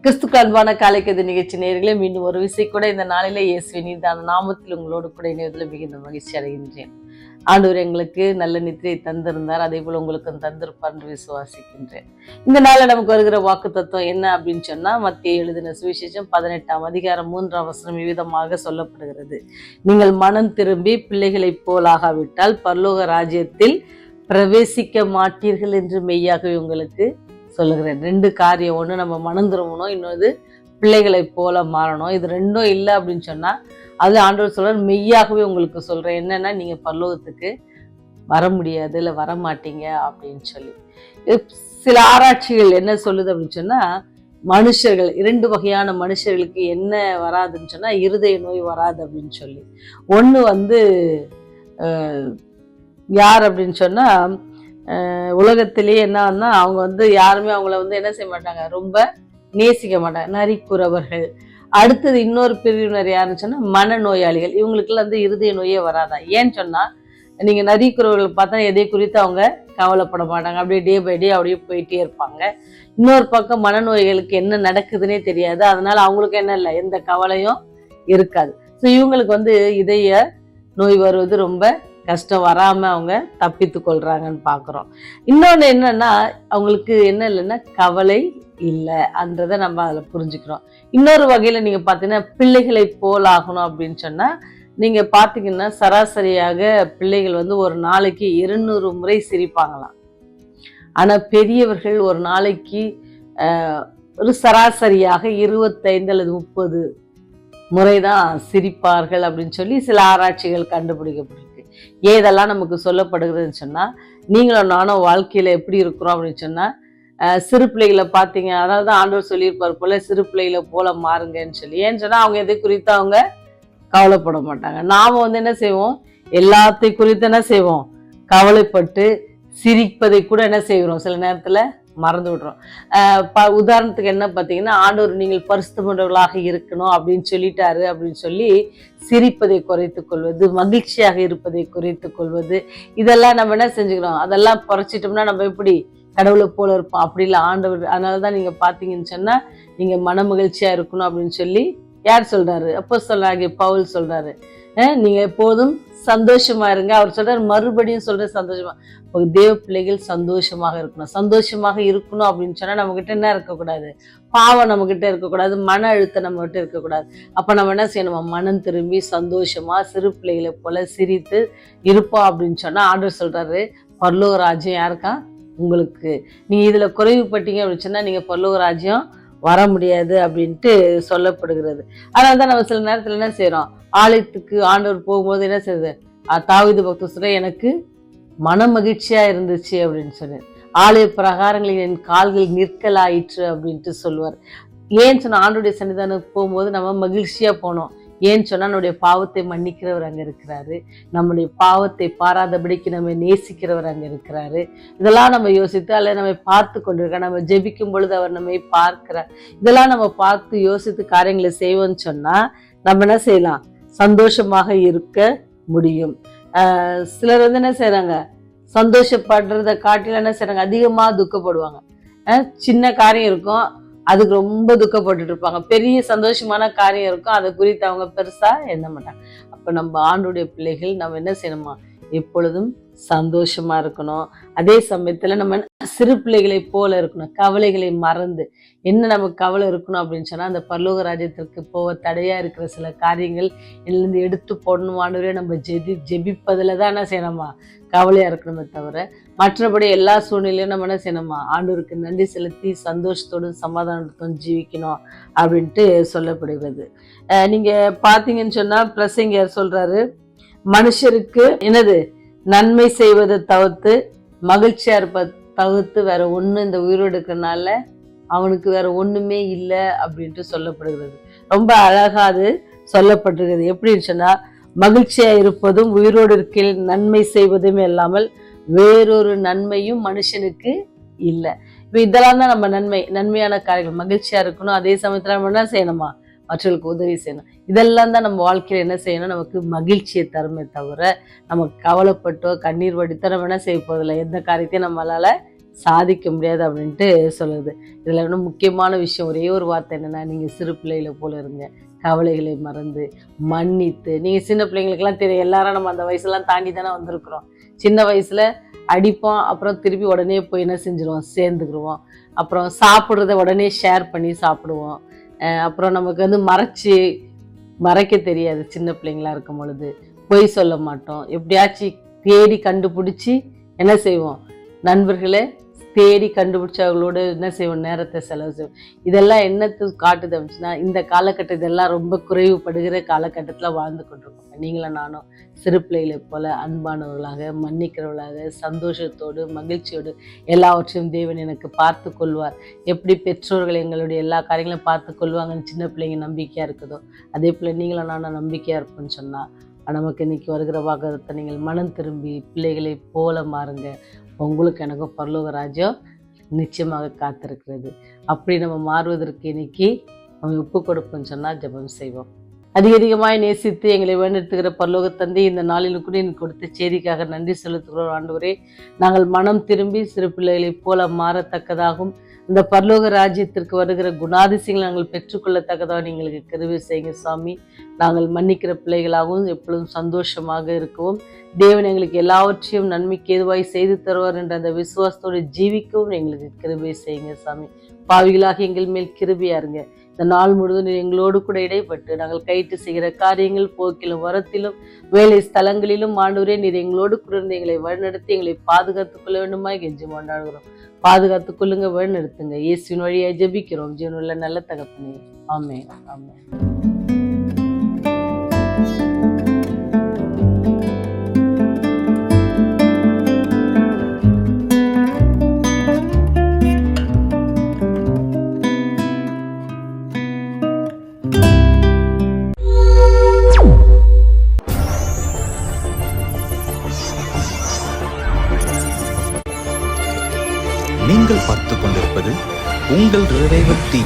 கிறிஸ்துக்கு அன்பான காலைக்கது நிகழ்ச்சி நேயர்களே, மீண்டும் ஒரு விசை கூட இந்த நாளில இயேசுவின் நீதான நாமத்தில் உங்களோடு கூட இணைவதில் மிகுந்த மகிழ்ச்சி அடைகின்றேன். ஆண்டவர் எங்களுக்கு நல்ல நித்திரை தந்திருந்தார், அதே போல உங்களுக்கும் தந்திருப்பார் என்று விசுவாசிக்கின்றேன். இந்த நாளில் நமக்கு வருகிற வாக்கு தத்துவம் என்ன அப்படின்னு சொன்னா, மத்திய எழுதின சுவிசேஷம் 18ஆம் அதிகாரம் 3ஆம் வசனம் விவிதமாக சொல்லப்படுகிறது. நீங்கள் மனம் திரும்பி பிள்ளைகளைப் போலாகாவிட்டால் பரலோக ராஜ்யத்தில் பிரவேசிக்க மாட்டீர்கள் என்று மெய்யாகவே உங்களுக்கு சொல்லுகிறேன். ரெண்டு காரியம், ஒன்று நம்ம மனம் திரும்பணும், இன்னொரு பிள்ளைகளை போல மாறணும். இது ரெண்டும் இல்லை அப்படின்னு சொன்னா அது ஆண்டவர் சொல்ற மெய்யாகவே உங்களுக்கு சொல்றேன். என்னன்னா, நீங்க பரலோகத்துக்கு வர முடியாது, இல்லை வர மாட்டீங்க அப்படின்னு சொல்லி. சில ஆராய்ச்சிகள் என்ன சொல்லுது அப்படின்னு சொன்னா, மனுஷர்கள் இரண்டு வகையான மனுஷர்களுக்கு என்ன வராதுன்னு சொன்னா, இருதய நோய் வராது அப்படின்னு சொல்லி. ஒன்று யார் அப்படின்னு சொன்னா, உலகத்திலேயே என்னன்னா அவங்க யாருமே அவங்கள என்ன செய்ய மாட்டாங்க, ரொம்ப நேசிக்க மாட்டாங்க, நரிக்குறவர்கள். அடுத்தது இன்னொரு பிரிவினர் யாருன்னு சொன்னா மனநோயாளிகள். இவங்களுக்குலாம் இருதய நோயே வராதா. ஏன்னு சொன்னா, நீங்க நரிக்குறவர்கள் பார்த்தா எதை குறித்து அவங்க கவலைப்பட மாட்டாங்க, அப்படியே டே பை டே அப்படியே போயிட்டே இருப்பாங்க. இன்னொரு பக்கம் மனநோய்களுக்கு என்ன நடக்குதுன்னே தெரியாது, அதனால அவங்களுக்கு என்ன இல்லை, எந்த கவலையும் இருக்காது. ஸோ இவங்களுக்கு இதய நோய் வருவது ரொம்ப கஷ்டம், வராம அவங்க தப்பித்து கொள்றாங்கன்னு பாக்குறோம். இன்னொன்னு என்னன்னா, அவங்களுக்கு என்ன இல்லைன்னா கவலை இல்லை அன்றதை நம்ம அதில் புரிஞ்சுக்கிறோம். இன்னொரு வகையில நீங்க பாத்தீங்கன்னா, பிள்ளைகளை போல் ஆகணும் அப்படின்னு சொன்னா, நீங்க பாத்தீங்கன்னா சராசரியாக பிள்ளைகள் ஒரு நாளைக்கு 200 முறை சிரிப்பாங்களாம். ஆனா பெரியவர்கள் ஒரு நாளைக்கு ஒரு சராசரியாக 25 அல்லது 30 முறைதான் சிரிப்பார்கள் அப்படின்னு சொல்லி சில ஆராய்ச்சிகள் கண்டுபிடிக்கப்பட்டிருக்கு. ஏதெல்லாம் நமக்கு சொல்லப்படுகிறதுன்னு சொன்னா, நீங்களும் நானும் வாழ்க்கையில எப்படி இருக்கிறோம் அப்படின்னு சொன்னா, சிறு பிள்ளைகளை பார்த்தீங்க, அதாவது ஆண்டவர் சொல்லியிருப்பார் போல சிறு பிள்ளைகளை போல மாறுங்கன்னு சொல்லி. ஏன்னு சொன்னா அவங்க எதை குறித்து அவங்க கவலைப்பட மாட்டாங்க. நாம என்ன செய்வோம், எல்லாத்தை குறித்து என்ன செய்வோம், கவலைப்பட்டு சிரிப்பதை கூட என்ன செய்கிறோம், சில நேரத்துல மறந்து விடுறோம். உதாரணத்துக்கு என்ன பார்த்தீங்கன்னா, ஆண்டவர் நீங்கள் பரிசுத்தமுள்ளவர்களாக இருக்கணும் அப்படின்னு சொல்லிட்டாரு அப்படின்னு சொல்லி சிரிப்பதை குறைத்துக் கொள்வது, மகிழ்ச்சியாக இருப்பதை குறைத்துக் கொள்வது, இதெல்லாம் நம்ம என்ன செஞ்சுக்கிறோம், அதெல்லாம் குறைச்சிட்டோம்னா நம்ம எப்படி கடவுளை போல இருப்போம். அப்படி இல்லை ஆண்டவர். அதனாலதான் நீங்க பாத்தீங்கன்னு சொன்னா, நீங்க மன மகிழ்ச்சியா இருக்கணும் அப்படின்னு சொல்லி யார் சொல்றாரு, அப்போஸ்தலனாகிய பவுல் சொல்றாரு. நீங்க எப்போதும் சந்தோஷமா இருங்க. அவர் சொல்றாரு, மறுபடியும் சொல்ற சந்தோஷமா. தேவ பிள்ளைகள் சந்தோஷமாக இருக்கணும். சந்தோஷமாக இருக்கணும் அப்படின்னு சொன்னா நம்ம கிட்ட என்ன இருக்கக்கூடாது, பாவம் நம்ம கிட்ட இருக்கக்கூடாது, மன அழுத்தம் நம்ம கிட்ட இருக்கக்கூடாது. அப்ப நம்ம என்ன செய்யணும், மனம் திரும்பி சந்தோஷமா சிறு பிள்ளைகளை போல சிரித்து இருப்போம் அப்படின்னு சொன்னா, ஆண்டவர் சொல்றாரு, பரலோக ராஜ்யம் யாருக்கா, உங்களுக்கு. நீங்க இதுல குறைவுபட்டீங்க அப்படின்னு சொன்னா நீங்க பரலோக ராஜ்யம் வர முடியாது அப்படின்ட்டு சொல்லப்படுகிறது. அதனாலதான் நம்ம சில நேரத்துல என்ன செய்யறோம், ஆலயத்துக்கு ஆண்டவர் போகும்போது என்ன செய்யுது, தாவீது பக்தர் சொல்ற, எனக்கு மன மகிழ்ச்சியா இருந்துச்சு அப்படின்னு சொல்லி, ஆலய பிரகாரங்களில் என் கால்கள் நிற்கலாயிற்று அப்படின்ட்டு சொல்லுவார். ஏன்னு சொன்னா, ஆண்டோடைய சன்னிதானத்துக்கு போகும்போது நம்ம மகிழ்ச்சியா போனோம். ஏன்னு சொன்னா, நம்முடைய பாவத்தை மன்னிக்கிறவர் அங்க இருக்கிறாரு, நம்முடைய பாவத்தை பாராதபடிக்கு நம்ம நேசிக்கிறவர் அங்க இருக்கிறாரு. இதெல்லாம் நம்ம யோசித்து, அல்ல நம்ம பார்த்து கொண்டிருக்க, நம்ம ஜெபிக்கும் பொழுது அவர் நம்மை பார்க்கிறார். இதெல்லாம் நம்ம பார்த்து யோசித்து காரியங்களை செய்வோம்னு சொன்னா நம்ம என்ன செய்யலாம், சந்தோஷமாக இருக்க முடியும். சிலர் என்ன செய்யறாங்க, சந்தோஷப்படுறத காட்டில என்ன செய்யறாங்க, அதிகமா துக்கப்படுவாங்க. சின்ன காரியம் இருக்கும், அதுக்கு ரொம்ப துக்கப்பட்டு இருப்பாங்க. பெரிய சந்தோஷமான காரியம் இருக்கும், அதை குறித்து அவங்க பெருசா எண்ண மாட்டாங்க. அப்ப நம்ம ஆண்டுடைய பிள்ளைகள் நம்ம என்ன செய்யணுமா, எப்பொழுதும் சந்தோஷமா இருக்கணும். அதே சமயத்துல நம்ம சிறு பிள்ளைகளை போல இருக்கணும், கவலைகளை மறந்து. என்ன நமக்கு கவலை இருக்கணும் அப்படின்னு சொன்னா, அந்த பரலோக ராஜ்யத்திற்கு போக தடையா இருக்கிற சில காரியங்கள் இருந்து எடுத்து போடணுமானவரே நம்ம ஜெபிப்பதுல தான் என்ன செய்யணுமா, கவலையா இருக்கணுமே தவிர, மற்றபடி எல்லா சூழ்நிலையும் நம்ம என்ன செய்யணுமா, ஆண்டவருக்கு நன்றி செலுத்தி சந்தோஷத்தோடும் சமாதானத்தோடும் ஜீவிக்கணும் அப்படின்ட்டு சொல்லப்படுகிறது. நீங்க பாத்தீங்கன்னு சொன்னா, பிரசங்கியார் சொல்றாரு, மனுஷருக்கு என்னது, நன்மை செய்வதை தவிர்த்து மகிழ்ச்சியா இருப்ப தவிர்த்து வேற ஒண்ணு இந்த உயிரோடு இருக்கிறனால அவனுக்கு வேற ஒண்ணுமே இல்லை அப்படின்ட்டு சொல்லப்படுகிறது. ரொம்ப அழகா அது சொல்லப்பட்டிருக்கிறது. எப்படின்னு சொன்னா, மகிழ்ச்சியா இருப்பதும் உயிரோடு இருக்கையில் நன்மை செய்வதும் இல்லாமல் வேறொரு நன்மையும் மனுஷனுக்கு இல்லை. இப்ப இதெல்லாம் தான் நம்ம நன்மையான காரியங்கள். மகிழ்ச்சியா இருக்கணும், அதே சமயத்துல நம்ம என்ன செய்யணுமா, மற்றவர்களுக்கு உதவி செய்யணும். இதெல்லாம் தான் நம்ம வாழ்க்கையில என்ன செய்யணும், நமக்கு மகிழ்ச்சியை தருமே தவிர, நமக்கு கவலைப்பட்டோ கண்ணீர் வடித்தோ நம்ம என்ன செய்ய போதில்லை, எந்த காரியத்தையும் நம்மளால சாதிக்க முடியாது அப்படின்ட்டு சொல்லுது. இதில் இன்னும் முக்கியமான விஷயம் ஒரே ஒரு வார்த்தை என்னென்னா, நீங்கள் சிறு பிள்ளைகளை போல இருங்க, கவலைகளை மறந்து மன்னித்து. நீங்கள் சின்ன பிள்ளைங்களுக்கெல்லாம் தெரியும், எல்லாரும் நம்ம அந்த வயசுலாம் தாண்டி தானே வந்திருக்கிறோம். சின்ன வயசில் அடிப்போம், அப்புறம் திருப்பி உடனே போய் என்ன செஞ்சுருவோம், சேர்ந்துக்குருவோம். அப்புறம் சாப்பிட்றத உடனே ஷேர் பண்ணி சாப்பிடுவோம். அப்புறம் நமக்கு மறைக்க தெரியாது சின்ன பிள்ளைங்களா இருக்கும் பொழுது. பொய் சொல்ல மாட்டோம். எப்படியாச்சும் தேடி கண்டுபிடிச்சி என்ன செய்வோம், நண்பர்களை தேடி கண்டுபிடிச்சி அவர்களோட என்ன செய்வோம், நேரத்தை செலவு செய்வோம். இதெல்லாம் என்னத்து காட்டுது அப்படின்னா, இந்த காலகட்டம் இதெல்லாம் ரொம்ப குறைவுபடுகிற காலகட்டத்தில் வாழ்ந்து கொண்டிருக்கோம். நீங்களும் நானும் சிறு பிள்ளைகளை போல அன்பானவர்களாக, மன்னிக்கிறவர்களாக, சந்தோஷத்தோடு மகிழ்ச்சியோடு எல்லாவற்றையும் தேவன் எனக்கு பார்த்து கொள்வார். எப்படி பெற்றோர்கள் எங்களுடைய எல்லா காரியங்களையும் பார்த்து கொள்வாங்கன்னு சின்ன பிள்ளைங்க நம்பிக்கையாக இருக்குதோ, அதே போல் நீங்களும் நானும் நம்பிக்கையாக இருப்போன்னு சொன்னால், நமக்கு இன்னைக்கு வருகிற வாக்குத்தத்தை நீங்கள் மனம் திரும்பி பிள்ளைகளை போல மாறுங்க. உங்களுக்கு எனக்கும் பரலோக ராஜ்யம் நிச்சயமாக காத்திருக்கிறது. அப்படி நம்ம மாறுவதற்கு இன்னைக்கு நம்ம ஒப்பு கொடுப்போம்னு சொன்னால் ஜெபம் செய்வோம். அதிகமாய் நேசித்து எங்களை வேண்டெடுத்துக்கிற பரலோக தந்தை, இந்த நாளில் கூட எனக்கு கொடுத்த செய்திக்காக நன்றி செலுத்துகிறோம். ஆண்டவரே, நாங்கள் மனம் திரும்பி சிறு பிள்ளைகளைப் போல மாறத்தக்கதாகவும் இந்த பரலோக ராஜ்யத்திற்கு வருகிற குணாதிசயங்களை நாங்கள் பெற்றுக்கொள்ளத்தக்கதாக எங்களுக்கு கிருபை செய்யுங்க சுவாமி. நாங்கள் மன்னிக்கிற பிள்ளைகளாகவும் எப்பொழுதும் சந்தோஷமாக இருக்கவும், தேவன் எங்களுக்கு எல்லாவற்றையும் நன்மைக்கு ஏதுவாய் செய்து தருவார் என்ற அந்த விசுவாசத்தோடு ஜீவிக்கவும் எங்களுக்கு கிருபை செய்யுங்க சாமி. பாவிகளாக எங்கள் மேல் கிருபையா இருங்க. இந்த நாள் முழுவதும் எங்களோடு கூட இடைப்பட்டு நாங்கள் கைட்டு செய்கிற காரியங்கள், போக்கிலும் வரத்திலும் வேலை ஸ்தலங்களிலும் ஆண்டவரே நீர் எங்களோடு கூட இருந்து எங்களை வழிநடத்தி எங்களை பாதுகாத்துக் கொள்ள வேண்டுமாய் கெஞ்சி கொண்டாடுகிறோம். பாதுகாத்துக் கொள்ளுங்க, வழிநடத்துங்க. இயேசுவின் வழியாக ஜெபிக்கிறோம் ஜீவனுள்ள நல்ல தகப்பனே. ஆமென், ஆமென். நீங்கள் பார்த்துக் கொண்டிருப்பது உங்கள் ரேவதி.